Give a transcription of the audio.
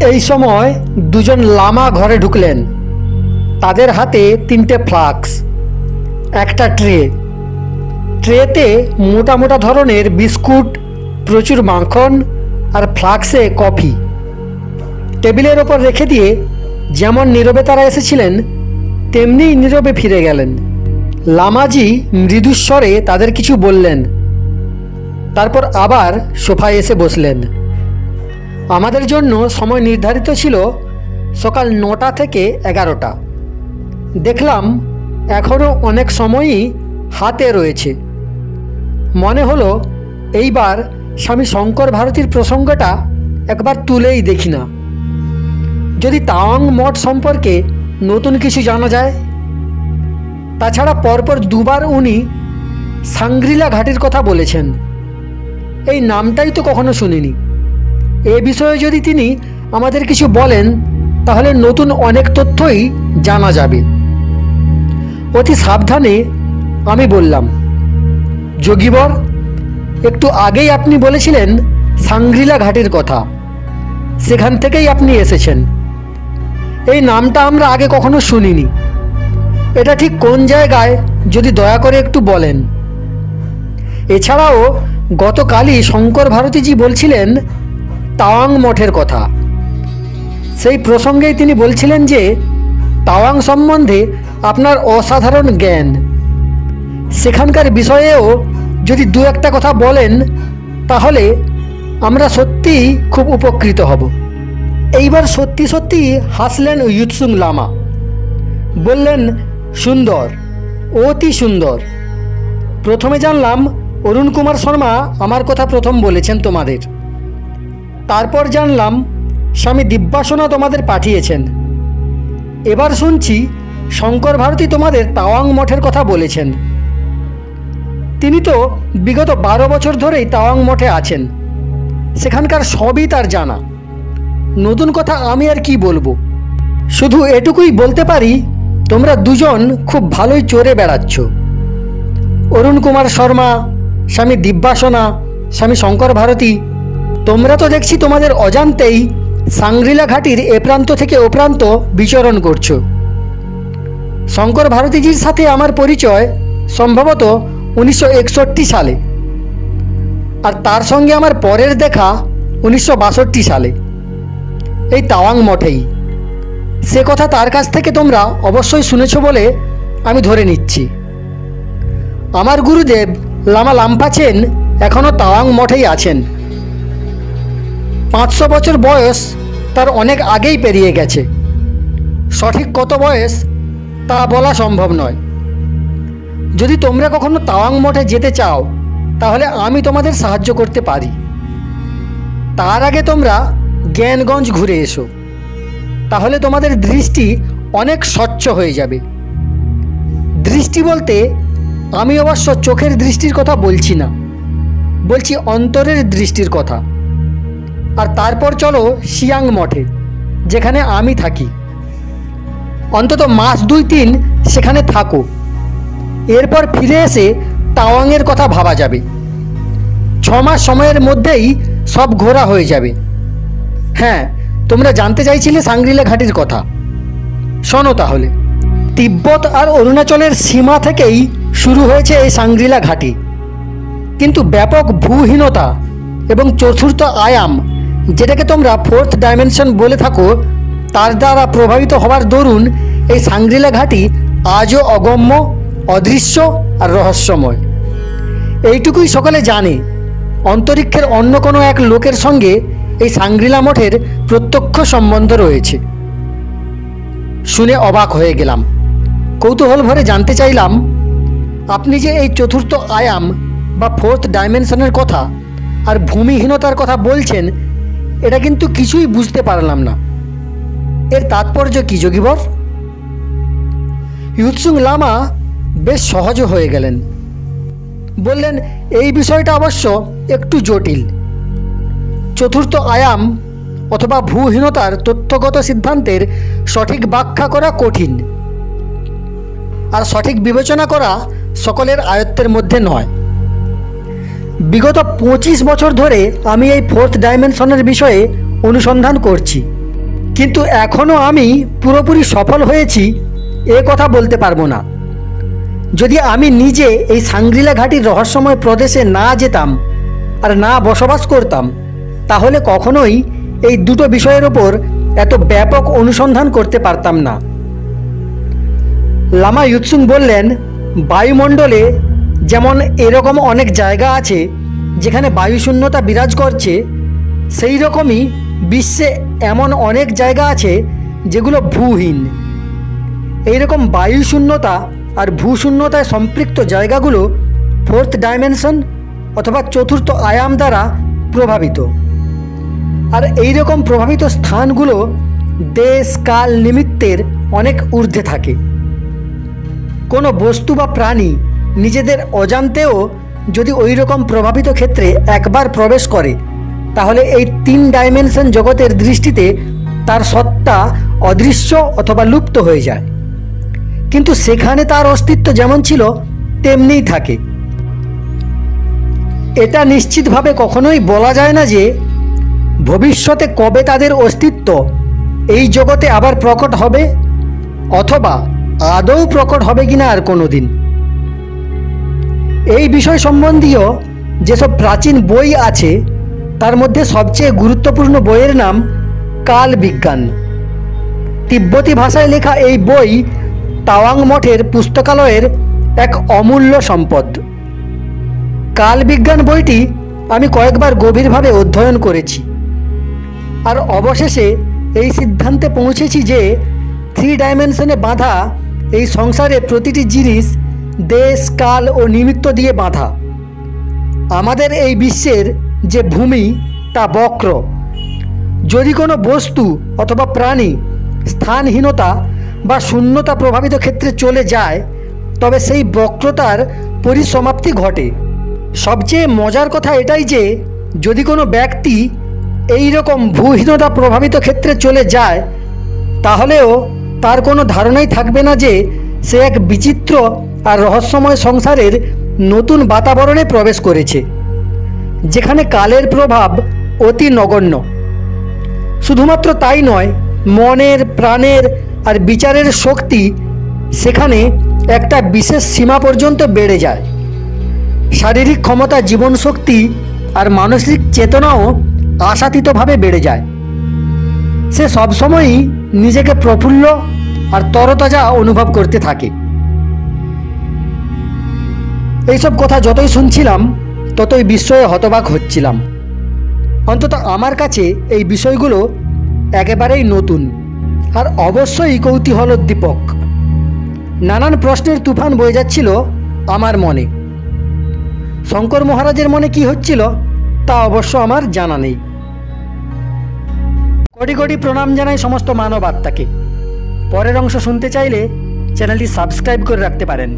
এই সময় দুজন লামা ঘরে ঢুকলেন। তাদের হাতে 3টে ফ্লাস্ক, একটা ট্রেতে মোটা মোটা ধরনের বিস্কুট, প্রচুর মাখন আর ফ্লাস্কে কফি। টেবিলের ওপর রেখে দিয়ে যেমন নীরবে তারা এসেছিলেন তেমনি নীরবে ফিরে গেলেন। লামাজি মৃদুস্বরে তাদের কিছু বললেন, তারপর আবার সোফায় এসে বসলেন। আমাদের জন্য সময় নির্ধারিত ছিল সকাল 9টা থেকে 11টা। দেখলাম এখনও অনেক সময়ই হাতে রয়েছে। মনে হলো এইবার স্বামী শঙ্কর ভারতীর প্রসঙ্গটা একবার তুলেই দেখি না। যদি তাওয়াং মঠ সম্পর্কে নতুন কিছু জানা যায়। তাছাড়া পরপর দুবার উনি সাংগ্রিলা ঘাটির কথা বলেছেন। এই নামটাই তো কখনো শুনিনি। এ বিষয়ে যদি তিনি আমাদের কিছু বলেন তাহলে নতুন অনেক তথ্যই জানা যাবে। অতি সাবধানে আমি বললাম, যোগীবর, একটু আগেই আপনি বলেছিলেন সাংগ্রিলা ঘাটির কথা। সেখান থেকেই আপনি এসেছেন। এই নামটা আমরা আগে কখনো শুনিনি। এটা ঠিক কোন জায়গায় যদি দয়া করে একটু বলেন। এছাড়াও গতকালই শঙ্কর ভারতীজি বলছিলেন তাওয়াং মঠের কথা। সেই প্রসঙ্গেই তিনি বলছিলেন যে তাওয়াং সম্বন্ধে আপনার অসাধারণ জ্ঞান। সেখানকার বিষয়েও যদি দু একটা কথা বলেন তাহলে আমরা সত্যিই খুব উপকৃত হব। এইবার সত্যি সত্যি হাসলেন ইয়ুৎসুং লামা। বললেন, সুন্দর, অতি সুন্দর। প্রথমে জানলাম অরুণ কুমার শর্মা আমার কথা প্রথম বলেছেন তোমাদের। তারপর জানলাম স্বামী দিব্যাসনা তোমাদের পাঠিয়েছেন। এবার শুনছি শঙ্কর ভারতী তোমাদের তাওয়াং মঠের কথা বলেছেন। তিনি তো বিগত 12 বছর ধরেই তাওয়াং মঠে আছেন। সেখানকার সবই তার জানা। নতুন কথা আমি আর কি বলবো। শুধু এটুকুই বলতে পারি, তোমরা দুজন খুব ভালোই চড়ে বেড়াচ্ছ। অরুণ কুমার শর্মা, স্বামী দিব্যাসনা, স্বামী শঙ্কর ভারতী, তোমরা তো দেখছি তোমাদের অজান্তেই সাংগ্রিলা ঘাটির এ প্রান্ত থেকে ও প্রান্ত বিচরণ করছো। শঙ্কর ভারতীজির সাথে আমার পরিচয় সম্ভবত 1961 সালে, আর তার সঙ্গে আমার পরের দেখা 1962 সালে, এই তাওয়াং মঠেই। সে কথা তার কাছ থেকে তোমরা অবশ্যই শুনেছ বলে আমি ধরে নিচ্ছি। আমার গুরুদেব লামা লাম্পাচেন এখনও তাওয়াং মঠেই আছেন। 500 বছর বয়স তার অনেক আগেই পেরিয়ে গেছে। সঠিক কত বয়স তা বলা সম্ভব নয়। যদি তোমরা কখনো তাওয়াং মঠে যেতে চাও তাহলে আমি তোমাদের সাহায্য করতে পারি। তার আগে তোমরা জ্ঞানগঞ্জ ঘুরে এসো, তাহলে তোমাদের দৃষ্টি অনেক স্বচ্ছ হয়ে যাবে। দৃষ্টি বলতে আমি অবশ্য চোখের দৃষ্টির কথা বলছি না, বলছি অন্তরের দৃষ্টির কথা। আর তারপর চলো সিয়াং মঠে, যেখানে আমি থাকি। অন্তত মাস 2-3 সেখানে থাকো। এরপর ফিরে এসে তাওয়াংয়ের কথা ভাবা যাবে। 6 মাস সময়ের মধ্যেই সব ঘোরা হয়ে যাবে। হ্যাঁ, তোমরা জানতে চাইছিলে সাংগ্রিলা ঘাটির কথা। শোনো তাহলে। তিব্বত আর অরুণাচলের সীমা থেকেই শুরু হয়েছে এই সাংগ্রিলা ঘাটি। কিন্তু ব্যাপক ভূহীনতা এবং চতুর্থ আয়াম, যেটাকে তোমরা 4th ডাইমেনশন বলে থাকো, তার দ্বারা প্রভাবিত হওয়ার দরুন এই সাংগ্রিলা ঘাটি আজও অগম্য, অদৃশ্য আর রহস্যময়। এইটুকুই সকলে জানে। অন্তরিক্ষের অন্য কোনো এক লোকের সঙ্গে এই সাংগ্রিলা মঠের প্রত্যক্ষ সম্বন্ধ রয়েছে। শুনে অবাক হয়ে গেলাম। কৌতূহল ভরে জানতে চাইলাম, আপনি যে এই চতুর্থ আয়াম বা 4th ডাইমেনশনের কথা আর ভূমিহীনতার কথা বলছেন, এটা কিন্তু কিছুই বুঝতে পারলাম না। এর তাৎপর্য কি যোগীবর? ইয়ুৎসুং লামা বেশ সহজ হয়ে গেলেন। বললেন, এই বিষয়টা অবশ্য একটু জটিল। চতুর্থ আয়াম অথবা ভূহীনতার তথ্যগত সিদ্ধান্তের সঠিক ব্যাখ্যা করা কঠিন, আর সঠিক বিবেচনা করা সকলের আয়ত্তের মধ্যে নয়। বিগত 25 বছর ধরে আমি এই 4th ডাইমেনশনের বিষয়ে অনুসন্ধান করছি। কিন্তু এখনও আমি পুরোপুরি সফল হয়েছি এ কথা বলতে পারবো না। যদি আমি নিজে এই সাংগ্রিলা ঘাটির রহস্যময় প্রদেশে না যেতাম আর না বসবাস করতাম, তাহলে কখনোই এই দুটো বিষয়ের ওপর এত ব্যাপক অনুসন্ধান করতে পারতাম না। লামা ইউৎসুং বললেন, বায়ুমণ্ডলে যেমন এরকম অনেক জায়গা আছে যেখানে বায়ুশূন্যতা বিরাজ করছে, সেই রকমই বিশ্বে এমন অনেক জায়গা আছে যেগুলো ভূহীন। এইরকম বায়ুশূন্যতা আর ভূশূন্যতায় সম্পৃক্ত জায়গাগুলো ফোর্থ ডাইমেনশন অথবা চতুর্থ আয়াম দ্বারা প্রভাবিত। আর এই রকম প্রভাবিত স্থানগুলো দেশ কাল নিমিত্তের অনেক ঊর্ধ্বে থাকে। কোনো বস্তু বা প্রাণী নিজেদের অজান্তেও যদি ওই রকম প্রভাবিত ক্ষেত্রে একবার প্রবেশ করে, তাহলে এই 3 ডাইমেনশন জগতের দৃষ্টিতে তার সত্তা অদৃশ্য অথবা লুপ্ত হয়ে যায়, কিন্তু সেখানে তার অস্তিত্ব যেমন ছিল তেমনিই থাকে। এটা নিশ্চিতভাবে কখনোই বলা যায় না যে ভবিষ্যতে কবে তাদের অস্তিত্ব এই জগতে আবার প্রকট হবে, অথবা আদৌ প্রকট হবে কিনা আর কোনো দিন। এই বিষয় সম্বন্ধীয় যেসব প্রাচীন বই আছে তার মধ্যে সবচেয়ে গুরুত্বপূর্ণ বইয়ের নাম কাল বিজ্ঞান। তিব্বতী ভাষায় লেখা এই বই তাওয়াং মঠের পুস্তকালয়ের এক অমূল্য সম্পদ। কাল বিজ্ঞান বইটি আমি কয়েকবার গভীরভাবে অধ্যয়ন করেছি, আর অবশেষে এই সিদ্ধান্তে পৌঁছেছি যে 3 ডাইমেনশনে বাঁধা এই সংসারে প্রতিটি জিনিস দেশ কাল ও নিমিত্ত দিয়ে বাঁধা। আমাদের এই বিশ্বের যে ভূমি তা বক্র। যদি কোনো বস্তু অথবা প্রাণী স্থানহীনতা বা শূন্যতা প্রভাবিত ক্ষেত্রে চলে যায়, তবে সেই বক্রতার পরিসমাপ্তি ঘটে। সবচেয়ে মজার কথা এটাই যে যদি কোনো ব্যক্তি এই রকম ভূহীনতা প্রভাবিত ক্ষেত্রে চলে যায়, তাহলেও তার কোনো ধারণাই থাকবে না যে সে এক বিচিত্র আর রহস্যময় সংসারের নতুন বাতাবরণে প্রবেশ করেছে, যেখানে কালের প্রভাব অতি নগণ্য। শুধুমাত্র তাই নয়, মনের, প্রাণের আর বিচারের শক্তি সেখানে একটা বিশেষ সীমা পর্যন্ত বেড়ে যায়। শারীরিক ক্ষমতা, জীবনশক্তি আর মানসিক চেতনাও আশাতীতভাবে বেড়ে যায়। সে সবসময়ই নিজেকে প্রফুল্ল আর তরতাজা অনুভব করতে থাকে। এইসব কথা যতই শুনছিলাম ততই বিস্ময়ে হতবাক হচ্ছিলাম। অন্তত আমার কাছে এই বিষয়গুলো একেবারেই নতুন আর অবশ্যই কৌতূহলোদ্দীপক। নানান প্রশ্নের তুফান বয়ে যাচ্ছিল আমার মনে। শঙ্কর মহারাজের মনে কি হচ্ছিল তা অবশ্য আমার জানা নেই। কোটি কোটি প্রণাম জানাই সমস্ত মানব আত্মাকে। পরের অংশ শুনতে চাইলে চ্যানেলটি সাবস্ক্রাইব করে রাখতে পারেন।